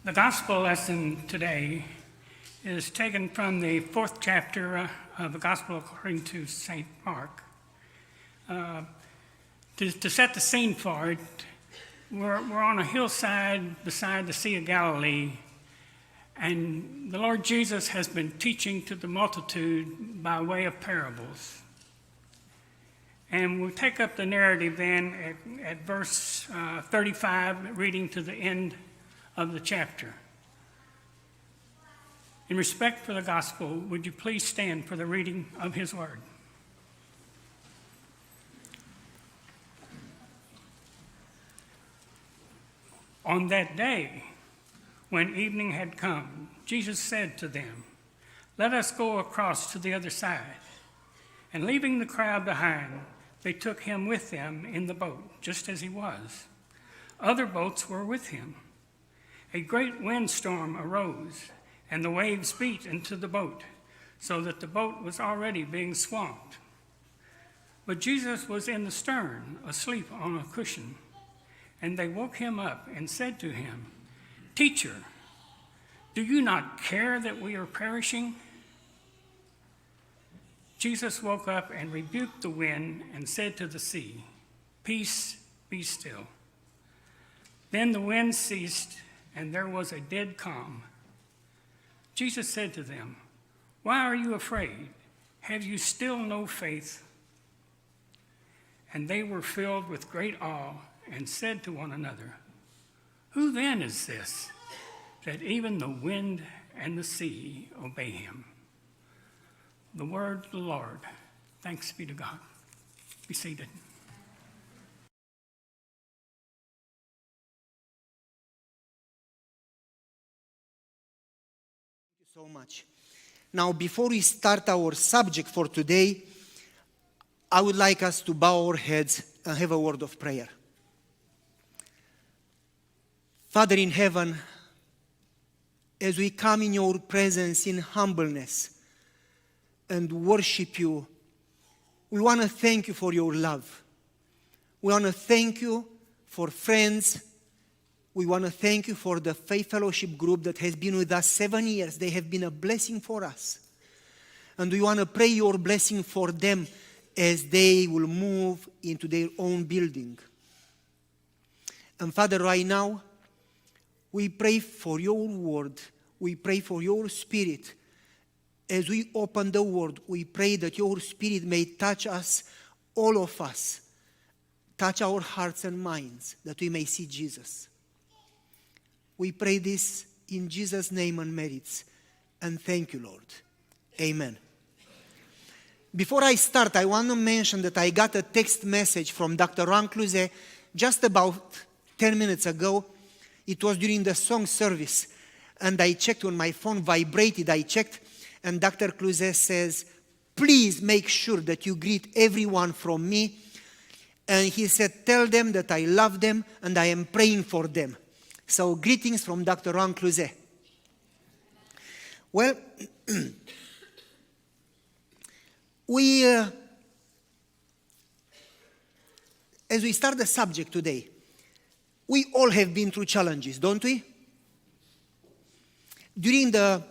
The gospel lesson today is taken from the 4th chapter of the gospel according to St. Mark. To set the scene for it, we're on a hillside beside the Sea of Galilee, and the Lord Jesus has been teaching to the multitude by way of parables. And we'll take up the narrative then at verse 35, reading to the end of the chapter. In respect for the gospel, would you please stand for the reading of his word? On that day, when evening had come, Jesus said to them, "Let us go across to the other side." And leaving the crowd behind, they took him with them in the boat, just as he was. Other boats were with him. A great windstorm arose, and the waves beat into the boat, so that the boat was already being swamped. But Jesus was in the stern, asleep on a cushion. And they woke him up and said to him, "Teacher, do you not care that we are perishing?" Jesus woke up and rebuked the wind and said to the sea, "Peace, be still." Then the wind ceased, and there was a dead calm. Jesus said to them, "Why are you afraid? Have you still no faith?" And they were filled with great awe and said to one another, "Who then is this, that even the wind and the sea obey him?" The word of the Lord. Thanks be to God. Be seated. So much. Now, before we start our subject for today, I would like us to bow our heads and have a word of prayer. Father in heaven, as we come in your presence in humbleness and worship you, we want to thank you for your love. We want to thank you for friends. We want to thank you for the Faith Fellowship group that has been with us 7 years. They have been a blessing for us. And we want to pray your blessing for them as they will move into their own building. And Father, right now, we pray for your word. We pray for your spirit. As we open the word, we pray that your spirit may touch us, all of us, touch our hearts and minds, that we may see Jesus. We pray this in Jesus' name and merits. And thank you, Lord. Amen. Before I start, I want to mention that I got a text message from Dr. Ron Cluze just about 10 minutes ago. It was during the song service. And I checked when my phone vibrated. I checked. And Dr. Cluze says, "Please make sure that you greet everyone from me." And he said, "Tell them that I love them and I am praying for them." So greetings from Dr. Ron Cluze. Well, as we start the subject today, we all have been through challenges, don't we? During the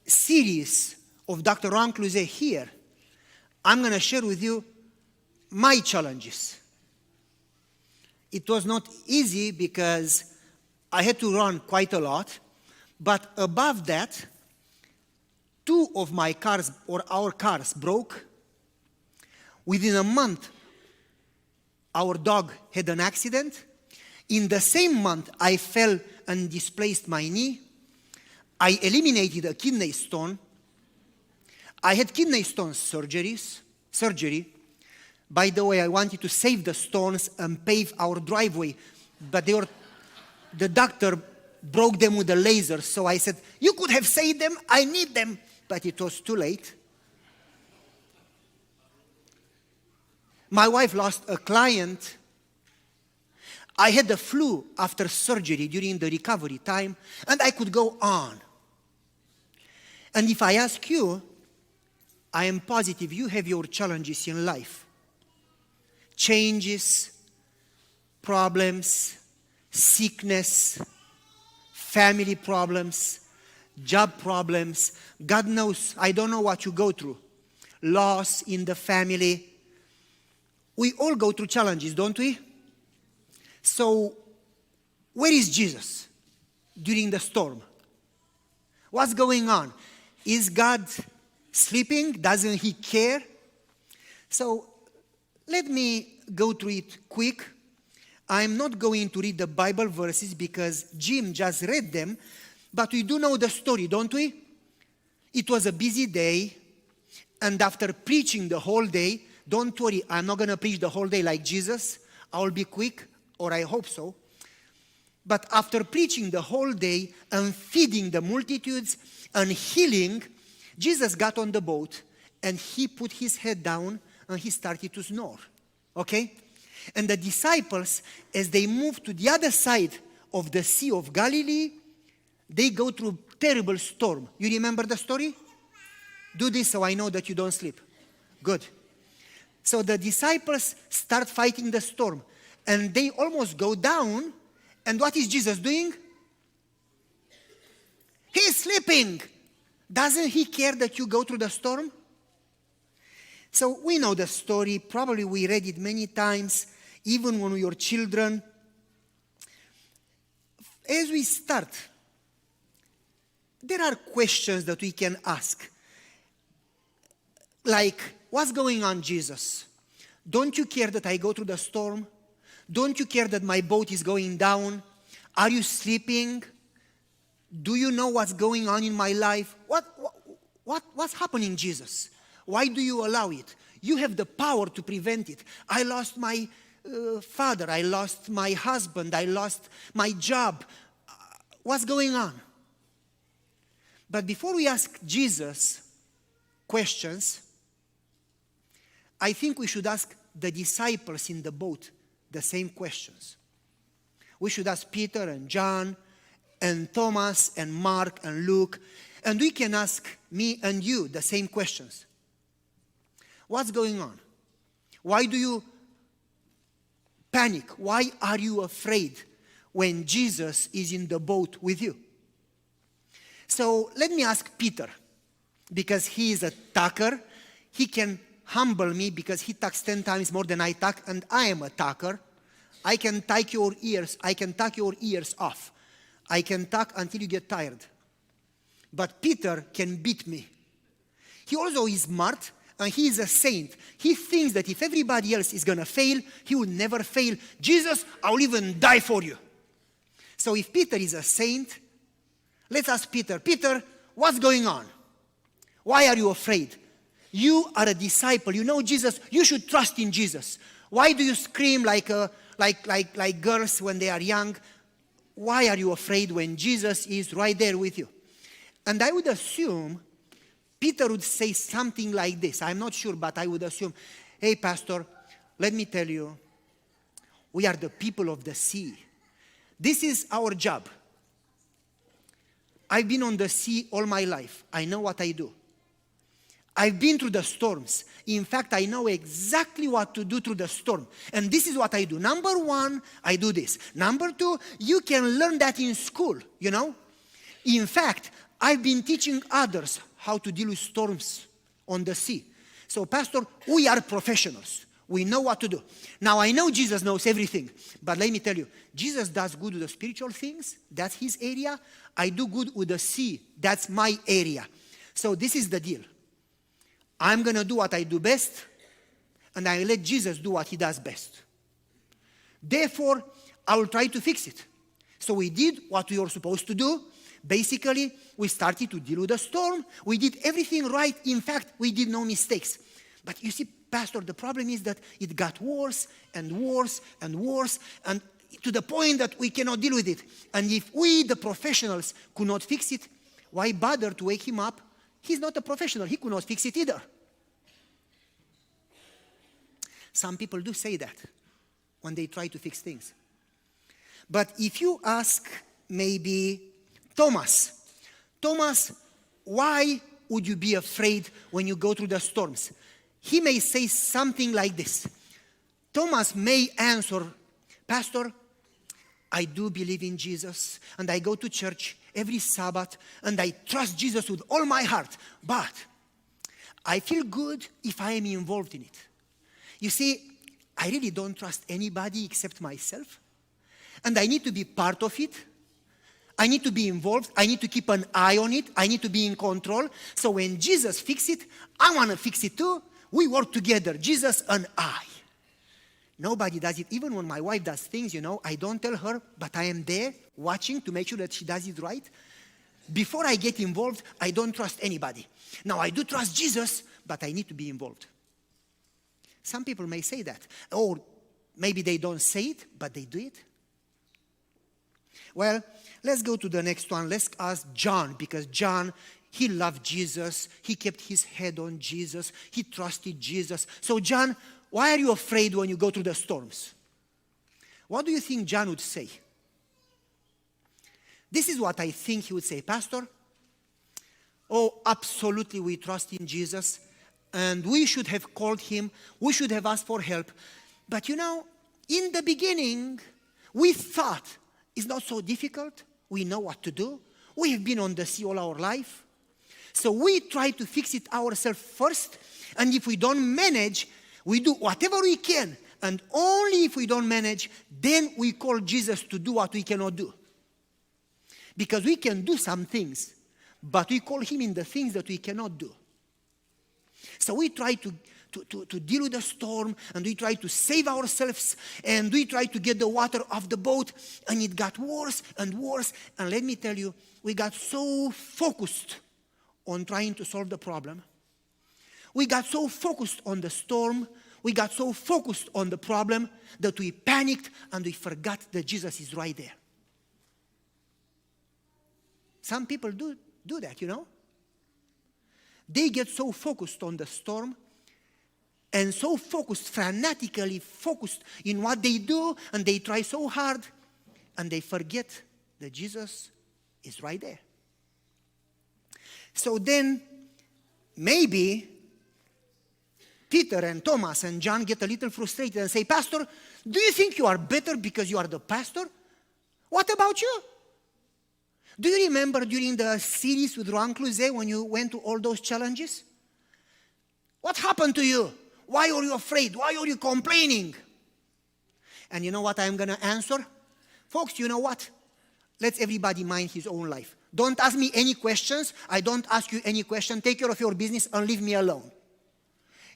series of Dr. Ron Cluze here, I'm going to share with you my challenges. It was not easy because I had to run quite a lot, but above that, 2 of my cars, or our cars, broke. Within a month, our dog had an accident. In the same month, I fell and displaced my knee. I eliminated a kidney stone. I had kidney stone surgery. By the way, I wanted to save the stones and pave our driveway, but the doctor broke them with a laser, so I said, "You could have saved them, I need them," but it was too late. My wife lost a client. I had the flu after surgery during the recovery time, and I could go on. And if I ask you, I am positive you have your challenges in life. Changes, problems, sickness, family problems, job problems. God knows, I don't know what you go through. Loss in the family. We all go through challenges, don't we? So, where is Jesus during the storm? What's going on? Is God sleeping? Doesn't he care? So, let me go through it quick. I'm not going to read the Bible verses because Jim just read them, but we do know the story, don't we? It was a busy day, and after preaching the whole day, don't worry, I'm not going to preach the whole day like Jesus. I'll be quick, or I hope so. But after preaching the whole day and feeding the multitudes and healing, Jesus got on the boat and he put his head down and he started to snore. Okay? And the disciples, as they moved to the other side of the Sea of Galilee, they go through a terrible storm. You remember the story? Do this so I know that you don't sleep. Good. So the disciples start fighting the storm. And they almost go down. And what is Jesus doing? He's sleeping. Doesn't he care that you go through the storm? So we know the story. Probably we read it many times, even when we were children. As we start, there are questions that we can ask. Like, what's going on, Jesus? Don't you care that I go through the storm? Don't you care that my boat is going down? Are you sleeping? Do you know what's going on in my life? What's happening, Jesus? Why do you allow it? You have the power to prevent it. I lost my father. I lost my husband. I lost my job. What's going on? But before we ask Jesus questions, I think we should ask the disciples in the boat the same questions. We should ask Peter and John and Thomas and Mark and Luke, and we can ask me and you the same questions. What's going on? Why do you panic? Why are you afraid when Jesus is in the boat with you? So let me ask Peter, because he is a talker. He can humble me because he talks 10 times more than I talk, and I am a talker. I can talk your ears off. I can talk until you get tired. But Peter can beat me. He also is smart, and he is a saint. He thinks that if everybody else is going to fail, he will never fail. Jesus, I'll even die for you. So if Peter is a saint, let's ask Peter. Peter, what's going on? Why are you afraid? You are a disciple. You know Jesus. You should trust in Jesus. Why do you scream like girls when they are young? Why are you afraid when Jesus is right there with you? And I would assume Peter would say something like this. I'm not sure, but I would assume, hey, Pastor, let me tell you, we are the people of the sea. This is our job. I've been on the sea all my life. I know what I do. I've been through the storms. In fact, I know exactly what to do through the storm. And this is what I do. Number one, I do this. Number two, you can learn that in school, you know. In fact, I've been teaching others how to deal with storms on the sea. So, Pastor, we are professionals. We know what to do. Now, I know Jesus knows everything. But let me tell you, Jesus does good with the spiritual things. That's his area. I do good with the sea. That's my area. So this is the deal. I'm going to do what I do best, and I let Jesus do what he does best. Therefore, I will try to fix it. So we did what we were supposed to do. Basically, we started to deal with the storm. We did everything right. In fact, we did no mistakes. But you see, Pastor, the problem is that it got worse and worse and worse, and to the point that we cannot deal with it. And if we, the professionals, could not fix it, why bother to wake him up? He's not a professional. He could not fix it either. Some people do say that when they try to fix things. But if you ask maybe Thomas, why would you be afraid when you go through the storms? He may say something like this. Thomas may answer, Pastor, I do believe in Jesus, and I go to church every Sabbath, and I trust Jesus with all my heart. But I feel good if I am involved in it. You see, I really don't trust anybody except myself, and I need to be part of it. I need to be involved. I need to keep an eye on it. I need to be in control. So when Jesus fixes it, I want to fix it too. We work together, Jesus and I. Nobody does it. Even when my wife does things, I don't tell her, but I am there watching to make sure that she does it right. Before I get involved, I don't trust anybody. Now, I do trust Jesus, but I need to be involved. Some people may say that. Or maybe they don't say it, but they do it. Well, let's go to the next one. Let's ask John, because John, he loved Jesus. He kept his head on Jesus. He trusted Jesus. So John, why are you afraid when you go through the storms? What do you think John would say? This is what I think he would say. Pastor, oh, absolutely we trust in Jesus, and we should have called him. We should have asked for help. But in the beginning, we thought it's not so difficult. We know what to do. We have been on the sea all our life. So we try to fix it ourselves first, and if we don't manage, we do whatever we can, and only if we don't manage, then we call Jesus to do what we cannot do. Because we can do some things, but we call him in the things that we cannot do. So we try to deal with the storm, and we try to save ourselves, and we try to get the water off the boat, and it got worse and worse. And let me tell you, we got so focused on trying to solve the problem. We got so focused on the storm, we got so focused on the problem that we panicked and we forgot that Jesus is right there. Some people do that, They get so focused on the storm and so focused, fanatically focused in what they do, and they try so hard and they forget that Jesus is right there. So then maybe Peter and Thomas and John get a little frustrated and say, Pastor, do you think you are better because you are the pastor? What about you? Do you remember during the series with Ron Cluzet when you went to all those challenges? What happened to you? Why are you afraid? Why are you complaining? And you know what I'm going to answer? Folks, you know what? Let everybody mind his own life. Don't ask me any questions. I don't ask you any question. Take care of your business and leave me alone.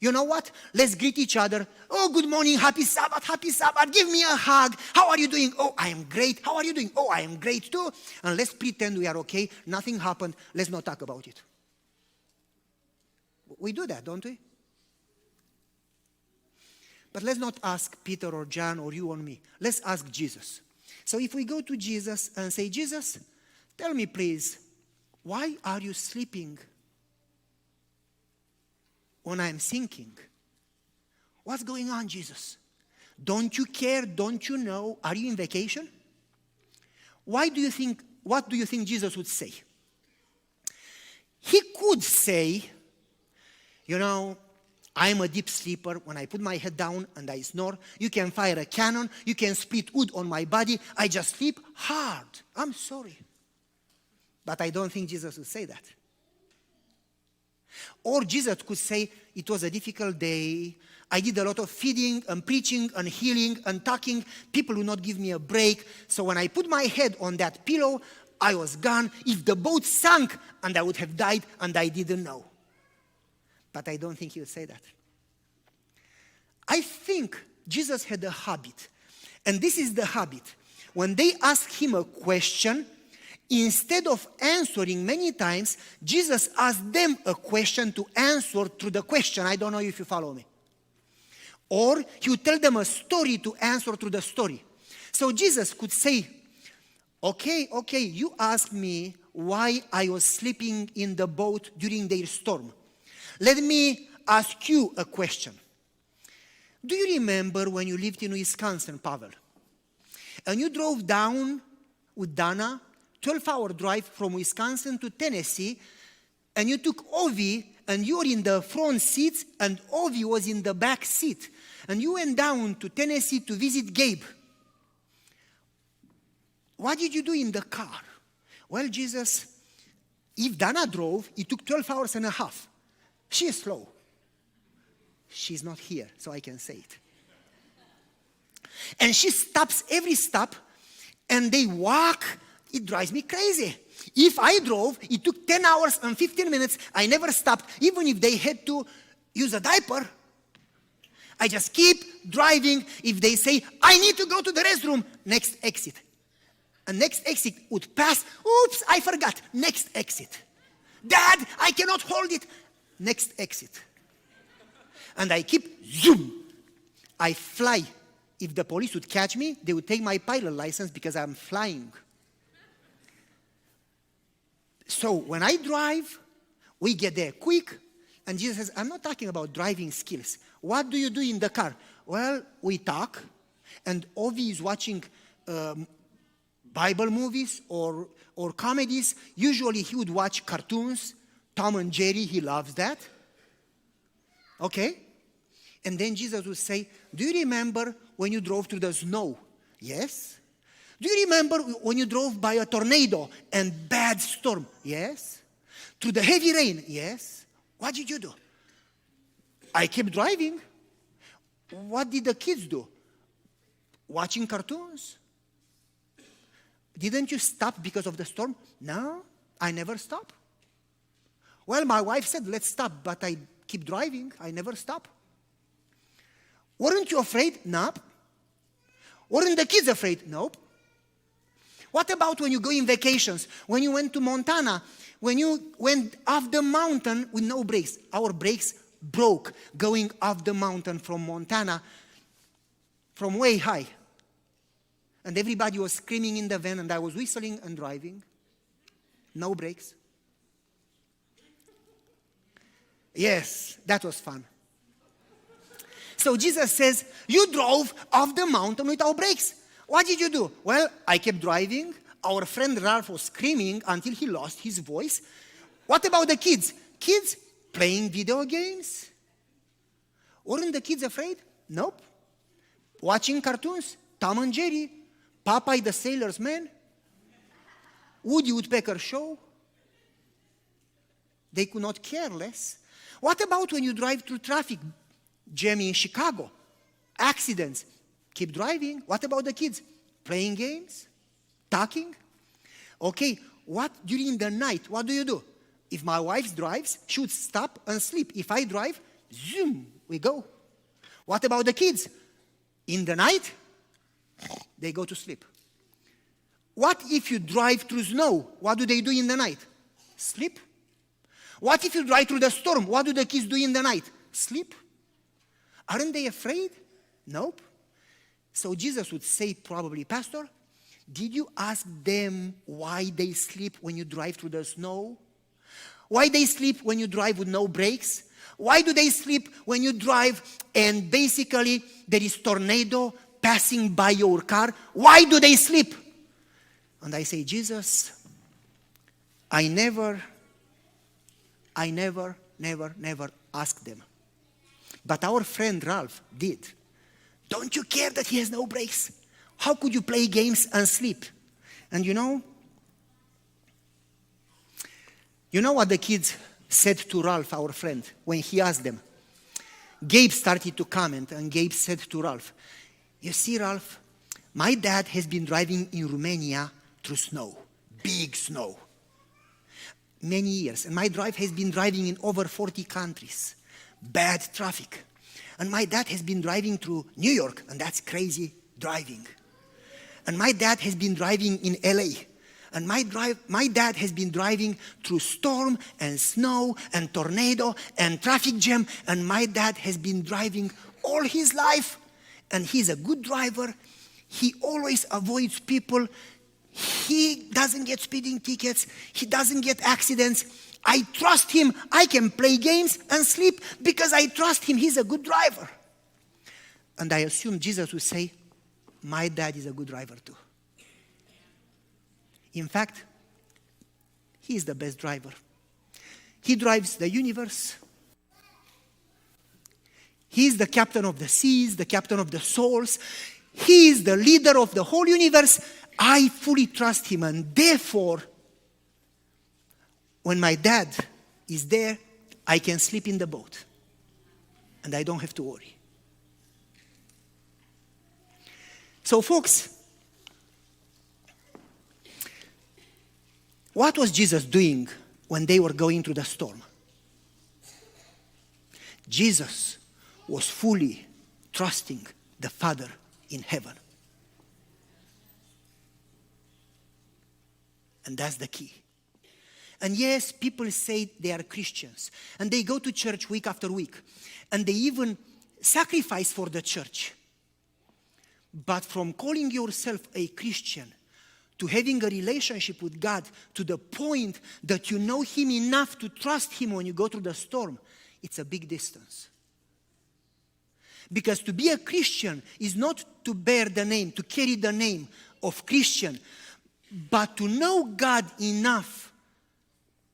You know what? Let's greet each other. Oh, good morning. Happy Sabbath. Happy Sabbath. Give me a hug. How are you doing? Oh, I am great. How are you doing? Oh, I am great too. And let's pretend we are okay. Nothing happened. Let's not talk about it. We do that, don't we? But let's not ask Peter or John or you or me. Let's ask Jesus. So if we go to Jesus and say, Jesus, tell me please, why are you sleeping when I'm sinking? What's going on, Jesus? Don't you care? Don't you know? Are you in vacation? What do you think Jesus would say? He could say, I'm a deep sleeper. When I put my head down and I snore, you can fire a cannon, you can split wood on my body. I just sleep hard. I'm sorry. But I don't think Jesus would say that. Or Jesus could say, it was a difficult day. I did a lot of feeding and preaching and healing and talking. People would not give me a break. So when I put my head on that pillow, I was gone. If the boat sank, and I would have died, and I didn't know. But I don't think he would say that. I think Jesus had a habit. And this is the habit. When they asked him a question, instead of answering many times, Jesus asked them a question to answer through the question. I don't know if you follow me. Or he would tell them a story to answer through the story. So Jesus could say, okay, you asked me why I was sleeping in the boat during their storm. Let me ask you a question. Do you remember when you lived in Wisconsin, Pavel? And you drove down with Dana, 12-hour drive from Wisconsin to Tennessee, and you took Ovi, and you were in the front seat, and Ovi was in the back seat. And you went down to Tennessee to visit Gabe. what did you do in the car? Well, Jesus, if Dana drove, it took 12 hours and a half. She is slow. She's not here, so I can say it. And she stops every stop, and they walk. It drives me crazy. If I drove, it took 10 hours and 15 minutes. I never stopped, even if they had to use a diaper. I just keep driving. If they say, I need to go to the restroom, next exit. And next exit would pass. Oops, I forgot. Next exit. Dad, I cannot hold it. Next exit. And I keep zoom. I fly. If the police would catch me, they would take my pilot license because I'm flying. So when I drive, we get there quick. And Jesus says, I'm not talking about driving skills. What do you do in the car? Well, we talk. And Ovi is watching Bible movies or comedies. Usually he would watch cartoons. Tom and Jerry, he loves that. Okay? And then Jesus would say, do you remember when you drove through the snow? Yes. Do you remember when you drove by a tornado and bad storm? Yes. Through the heavy rain? Yes. What did you do? I kept driving. What did the kids do? Watching cartoons. Didn't you stop because of the storm? No, I never stop. Well, my wife said, let's stop, but I keep driving. I never stop. Weren't you afraid? Nope. Weren't the kids afraid? Nope. What about when you go in vacations? When you went to Montana, when you went off the mountain with no brakes. Our brakes broke going off the mountain from Montana from way high. And everybody was screaming in the van, and I was whistling and driving. No brakes. Yes, that was fun. So Jesus says, you drove off the mountain without brakes. What did you do? Well, I kept driving. Our friend Ralph was screaming until he lost his voice. What about the kids? Kids playing video games? Weren't the kids afraid? Nope. Watching cartoons? Tom and Jerry? Popeye the Sailor's Man? Woody Woodpecker Show? They could not care less. What about when you drive through traffic jam in Chicago? Accidents. Keep driving. What about the kids? Playing games? Talking? Okay, what during the night, what do you do? If my wife drives, she would stop and sleep. If I drive, zoom, we go. What about the kids? In the night, they go to sleep. What if you drive through snow? What do they do in the night? Sleep. What if you drive through the storm? What do the kids do in the night? Sleep. Aren't they afraid? Nope. So Jesus would say probably, Pastor, did you ask them why they sleep when you drive through the snow? Why they sleep when you drive with no brakes? Why do they sleep when you drive and basically there is tornado passing by your car? Why do they sleep? And I say, Jesus, I never asked them. But our friend Ralph did. Don't you care that he has no brakes? How could you play games and sleep? And you know what the kids said to Ralph, our friend, when he asked them? Gabe started to comment, and Gabe said to Ralph, you see, Ralph, my dad has been driving in Romania through snow, big snow, many years. And my drive has been driving in over 40 countries, bad traffic. And my dad has been driving through New York, and that's crazy driving. And my dad has been driving in LA. And my dad has been driving through storm and snow and tornado and traffic jam. And my dad has been driving all his life. And he's a good driver. He always avoids people. He doesn't get speeding tickets. He doesn't get accidents. I trust him. I can play games and sleep because I trust him. He's a good driver. And I assume Jesus would say, my dad is a good driver too. In fact, he is the best driver. He drives the universe. He is the captain of the seas, the captain of the souls. He is the leader of the whole universe. I fully trust him, and therefore, when my dad is there, I can sleep in the boat. And I don't have to worry. So folks, what was Jesus doing when they were going through the storm? Jesus was fully trusting the Father in heaven. And that's the key. And yes, people say they are Christians, and they go to church week after week, and they even sacrifice for the church. But from calling yourself a Christian to having a relationship with God to the point that you know him enough to trust him when you go through the storm, it's a big distance. Because to be a Christian is not to bear the name, to carry the name of Christian, but to know God enough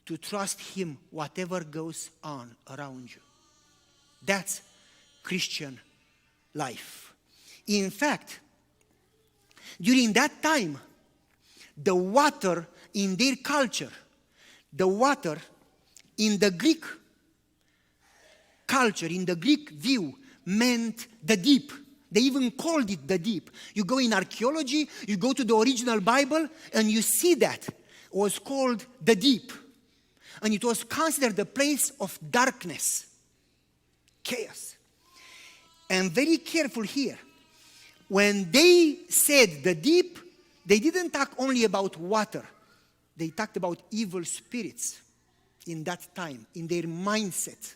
to trust him whatever goes on around you. That's Christian life. In fact, during that time, the water in their culture, the water in the Greek culture, in the Greek view, meant the deep. They even called it the deep. You go in archaeology, you go to the original Bible, and you see that. It was called the deep. And it was considered the place of darkness, chaos. And very careful here. When they said the deep, they didn't talk only about water. They talked about evil spirits in that time, in their mindset.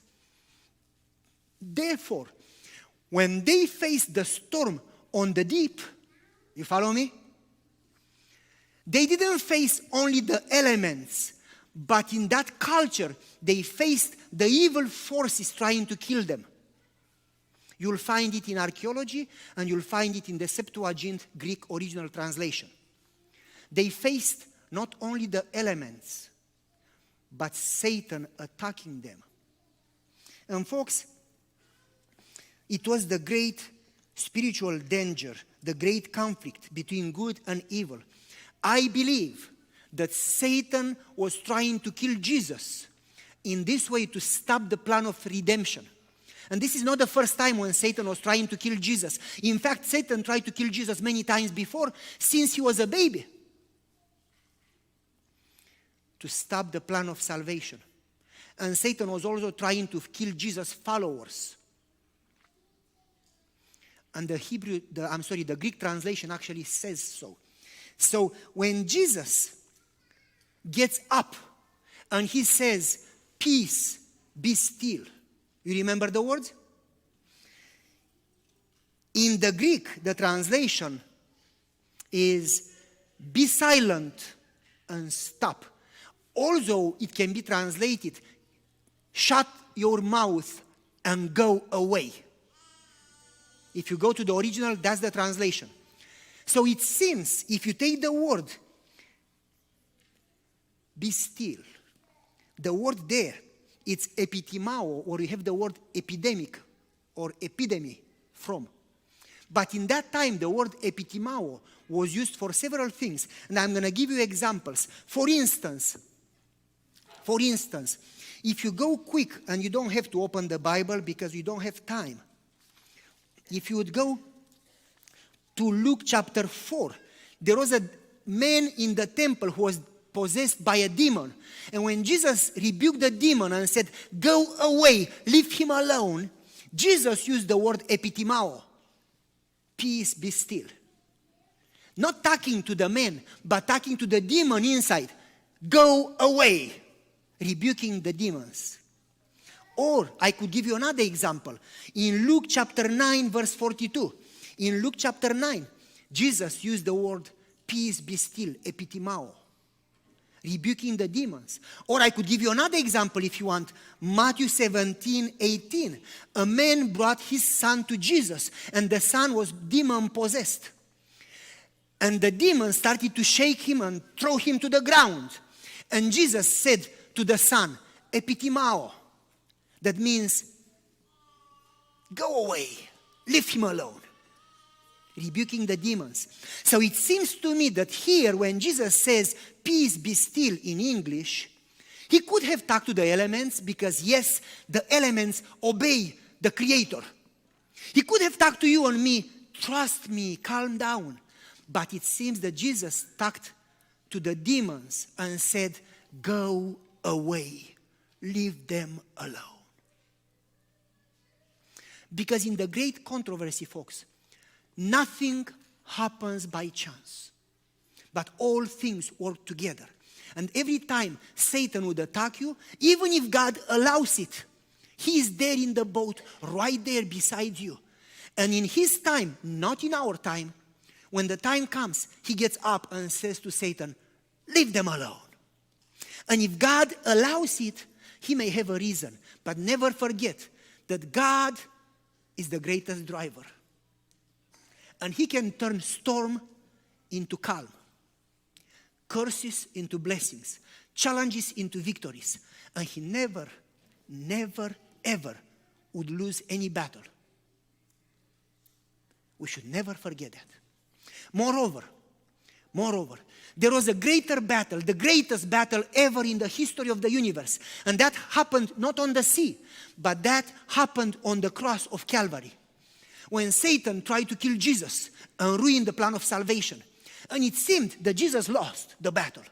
Therefore, when they faced the storm on the deep, you follow me? They didn't face only the elements, but in that culture, they faced the evil forces trying to kill them. You'll find it in archaeology, and you'll find it in the Septuagint Greek original translation. They faced not only the elements, but Satan attacking them. And folks, it was the great spiritual danger, the great conflict between good and evil. I believe that Satan was trying to kill Jesus in this way to stop the plan of redemption. And this is not the first time when Satan was trying to kill Jesus. In fact, Satan tried to kill Jesus many times before, since he was a baby, to stop the plan of salvation. And Satan was also trying to kill Jesus' followers. And the Greek translation actually says so. So when Jesus gets up and he says, "Peace, be still," you remember the words? In the Greek, the translation is "be silent and stop." Although it can be translated, "shut your mouth and go away." If you go to the original, that's the translation. So it seems, if you take the word "be still," the word there, it's epitimao, or you have the word epidemic or epidemy from. But in that time, the word epitimao was used for several things. And I'm going to give you examples. For instance, if you go quick, and you don't have to open the Bible because you don't have time. If you would go to Luke chapter 4, there was a man in the temple who was possessed by a demon. And when Jesus rebuked the demon and said, "Go away, leave him alone," Jesus used the word epitimao, "peace, be still." Not talking to the man, but talking to the demon inside. "Go away," rebuking the demons. Or I could give you another example. In Luke chapter 9, verse 42. In Luke chapter 9, Jesus used the word "peace, be still," epitimao, rebuking the demons. Or I could give you another example if you want. Matthew 17:18. A man brought his son to Jesus, and the son was demon-possessed. And the demon started to shake him and throw him to the ground. And Jesus said to the son, "Epitimao." That means, "Go away, leave him alone." rebuking the demons. So it seems to me that here, when Jesus says, peace be still in English, he could have talked to the elements because, yes, the elements obey the Creator. He could have talked to you and me, trust me, calm down. But it seems that Jesus talked to the demons and said, go away, leave them alone. Because in the great controversy, folks, nothing happens by chance, but all things work together. And every time Satan would attack you, even if God allows it, he is there in the boat, right there beside you. And in his time, not in our time, when the time comes, he gets up and says to Satan, leave them alone. And if God allows it, he may have a reason. But never forget that God is the greatest driver. And he can turn storm into calm, curses into blessings, challenges into victories. And he never, ever would lose any battle. We should never forget that. Moreover, there was a greater battle, the greatest battle ever in the history of the universe. And that happened not on the sea, but that happened on the cross of Calvary. When Satan tried to kill Jesus and ruin the plan of salvation. And it seemed that Jesus lost the battle.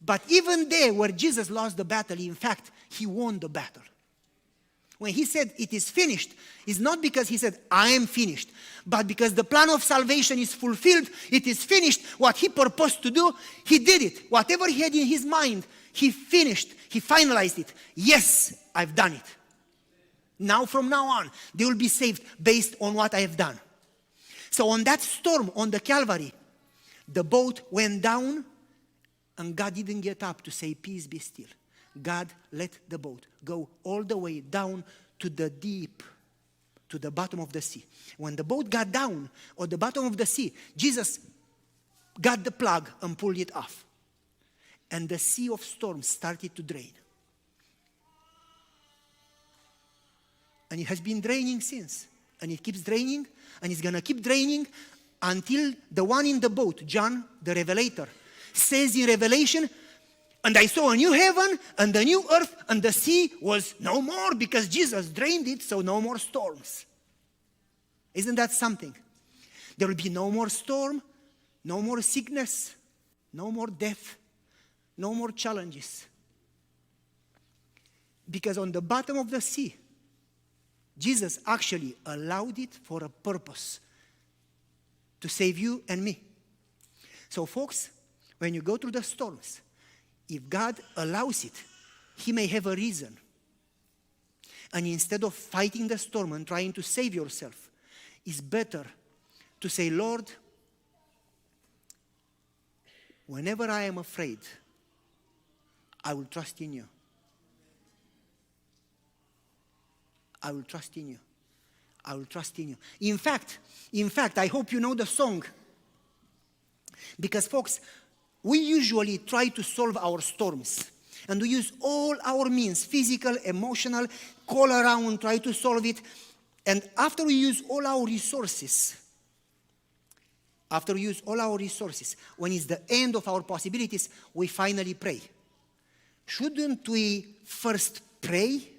But even there where Jesus lost the battle, in fact, he won the battle. When he said it is finished, it's not because he said I am finished, but because the plan of salvation is fulfilled, it is finished. What he purposed to do, he did it. Whatever he had in his mind, he finished, he finalized it. Yes, I've done it. Now from now on, they will be saved based on what I have done. So on that storm, on the Calvary, the boat went down and God didn't get up to say, peace be still. God let the boat go all the way down to the deep, to the bottom of the sea. When the boat got down or the bottom of the sea, Jesus got the plug and pulled it off. And the sea of storms started to drain. And it has been draining since. And it keeps draining, and it's going to keep draining until the one in the boat, John, the Revelator, says in Revelation, and I saw a new heaven and a new earth, and the sea was no more because Jesus drained it, so no more storms. Isn't that something? There will be no more storm, no more sickness, no more death, no more challenges. Because on the bottom of the sea, Jesus actually allowed it for a purpose, to save you and me. So folks, when you go through the storms, if God allows it, he may have a reason. And instead of fighting the storm and trying to save yourself, it's better to say, Lord, whenever I am afraid, I will trust in you. I will trust in you. I will trust in you. In fact, I hope you know the song. Because folks, we usually try to solve our storms. And we use all our means, physical, emotional, call around, try to solve it. And after we use all our resources, when it's the end of our possibilities, we finally pray. Shouldn't we first pray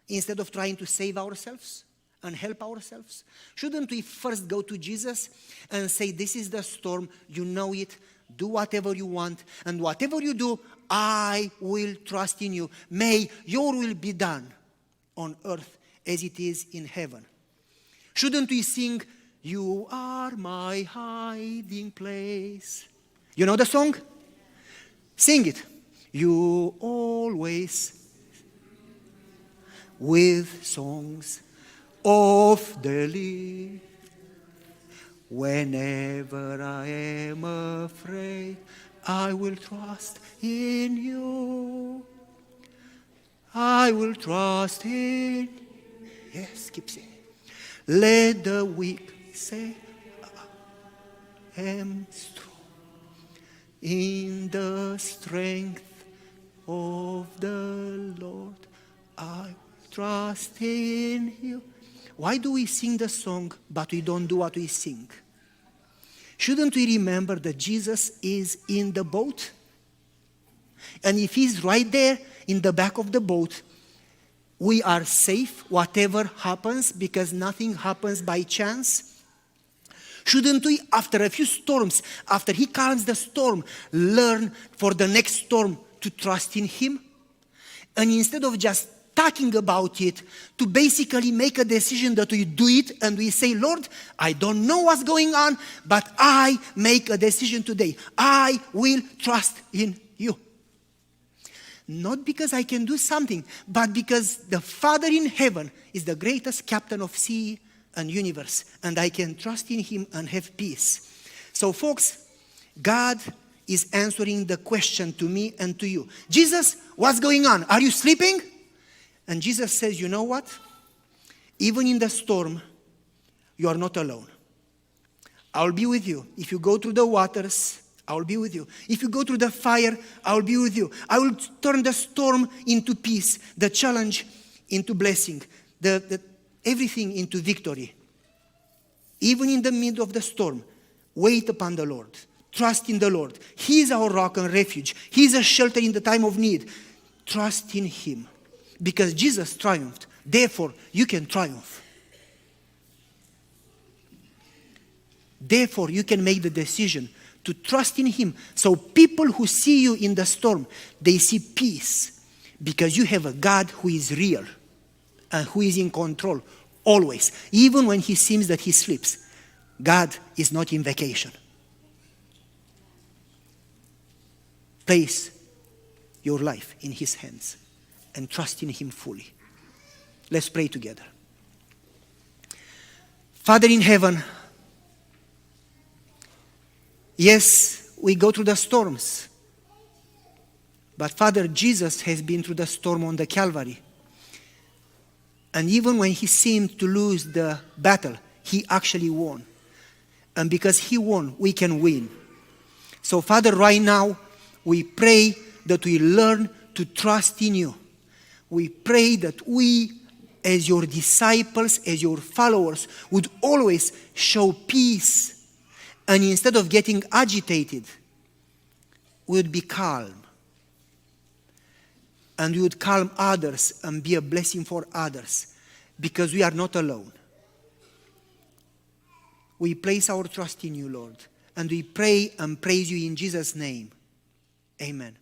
instead of trying to save ourselves and help ourselves? Shouldn't we first go to Jesus and say, this is the storm, you know it, do whatever you want, and whatever you do, I will trust in you. May your will be done on earth as it is in heaven. Shouldn't we sing, you are my hiding place? You know the song? Sing it. You always with songs of the leaf. Whenever I am afraid, I will trust in you. I will trust in you. Yes, keep singing. Let the weak say, I am strong in the strength of the Lord. I will trust in you. why do we sing the song but we don't do what we sing? Shouldn't we remember that Jesus is in the boat? And if he's right there in the back of the boat, we are safe whatever happens because nothing happens by chance. Shouldn't we, after a few storms, after he calms the storm, learn for the next storm to trust in him? And instead of just talking about it, to basically make a decision that we do it and we say, Lord, I don't know what's going on, but I make a decision today. I will trust in you. Not because I can do something, but because the Father in heaven is the greatest captain of sea and universe, and I can trust in him and have peace. So folks, God is answering the question to me and to you. Jesus, what's going on? Are you sleeping? And Jesus says, you know what? Even in the storm, you are not alone. I'll be with you. If you go through the waters, I will be with you. If you go through the fire, I will be with you. I will turn the storm into peace, the challenge into blessing, everything into victory. Even in the middle of the storm, wait upon the Lord. Trust in the Lord. He is our rock and refuge. He is a shelter in the time of need. Trust in him. Because Jesus triumphed. Therefore, you can triumph. Therefore, you can make the decision to trust in him. So people who see you in the storm, they see peace. Because you have a God who is real and who is in control always. Even when he seems that he sleeps, God is not in vacation. Place your life in his hands and trust in him fully. Let's pray together. Father in heaven, yes, we go through the storms. But Father, Jesus has been through the storm on the Calvary. And even when he seemed to lose the battle, he actually won. And because he won, we can win. So Father, right now, we pray that we learn to trust in you. We pray that we, as your disciples, as your followers, would always show peace. And instead of getting agitated, we would be calm. And we would calm others and be a blessing for others. Because we are not alone. We place our trust in you, Lord. And we pray and praise you in Jesus' name. Amen.